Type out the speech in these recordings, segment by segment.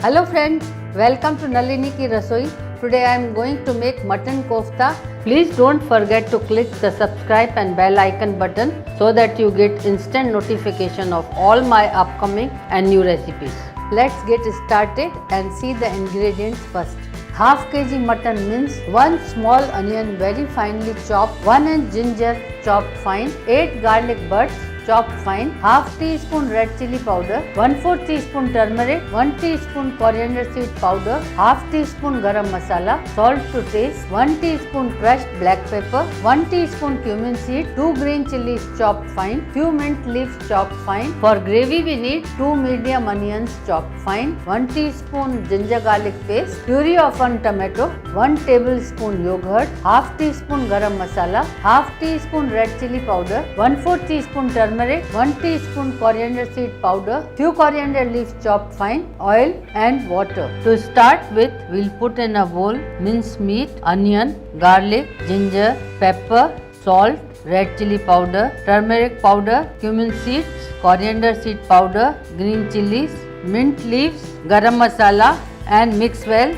Hello friends, welcome to Nalini Ki Rasoi. Today I am going to make mutton kofta. Please don't forget to click the subscribe and bell icon button so that you get instant notification of all my upcoming and new recipes. Let's get started and see the ingredients first. Half kg mutton mince, 1 small onion very finely chopped, 1 inch ginger chopped fine, 8 garlic buds chopped fine, half teaspoon red chili powder, 1/4 teaspoon turmeric, 1 teaspoon coriander seed powder, half teaspoon garam masala, salt to taste, 1 teaspoon crushed black pepper, 1 teaspoon cumin seed, 2 green chilies chopped fine, few mint leaves chopped fine. For gravy we need 2 medium onions chopped fine, 1 teaspoon ginger garlic paste, puree of 1 tomato, 1 tablespoon yogurt, half teaspoon garam masala, half teaspoon red chili powder, 1/4 teaspoon turmeric, 1 teaspoon coriander seed powder, few coriander leaves chopped fine, oil and water. To start with, we'll put in a bowl minced meat, onion, garlic, ginger, pepper, salt, red chili powder, turmeric powder, cumin seeds, coriander seed powder, green chilies, mint leaves, garam masala and mix well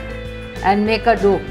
and make a dough.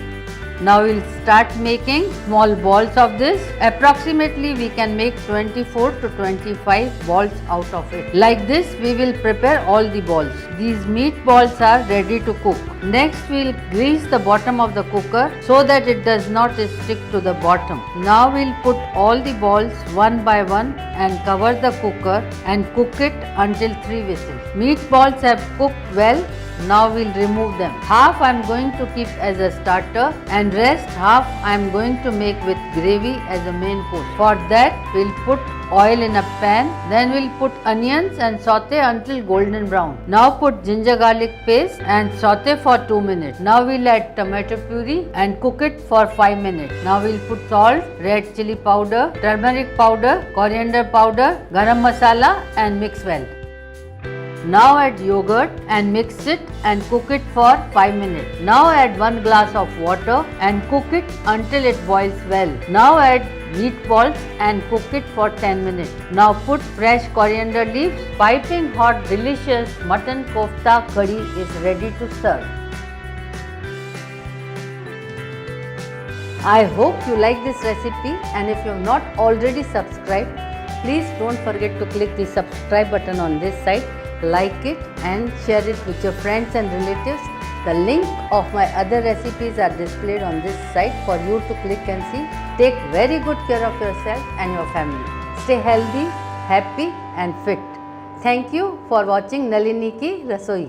Now we'll start making small balls of this. Approximately we can make 24 to 25 balls out of it. Like this we will prepare all the balls. These meat balls are ready to cook. Next we'll grease the bottom of the cooker so that it does not stick to the bottom. Now we'll put all the balls one by one and cover the cooker and cook it until 3 whistles. Meat balls have cooked well. Now we'll remove them. Half I am going to keep as a starter and rest half I am going to make with gravy as a main course. For that we'll put oil in a pan, then we'll put onions and saute until golden brown. Now put ginger garlic paste and saute for 2 minutes. Now we'll add tomato puree and cook it for 5 minutes. Now we'll put salt, red chili powder, turmeric powder, coriander powder, garam masala and mix well. Now add yogurt and mix it and cook it for 5 minutes. Now add 1 glass of water and cook it until it boils well. Now add meatballs and cook it for 10 minutes. Now put fresh coriander leaves. Piping hot delicious mutton kofta curry is ready to serve. I hope you like this recipe, and if you have not already subscribed, please don't forget to click the subscribe button on this side. Like it and share it with your friends and relatives. The link of my other recipes are displayed on this site for you to click and see. Take very good care of yourself and your family. Stay healthy, happy and fit. Thank you for watching Nalini Ki Rasoi.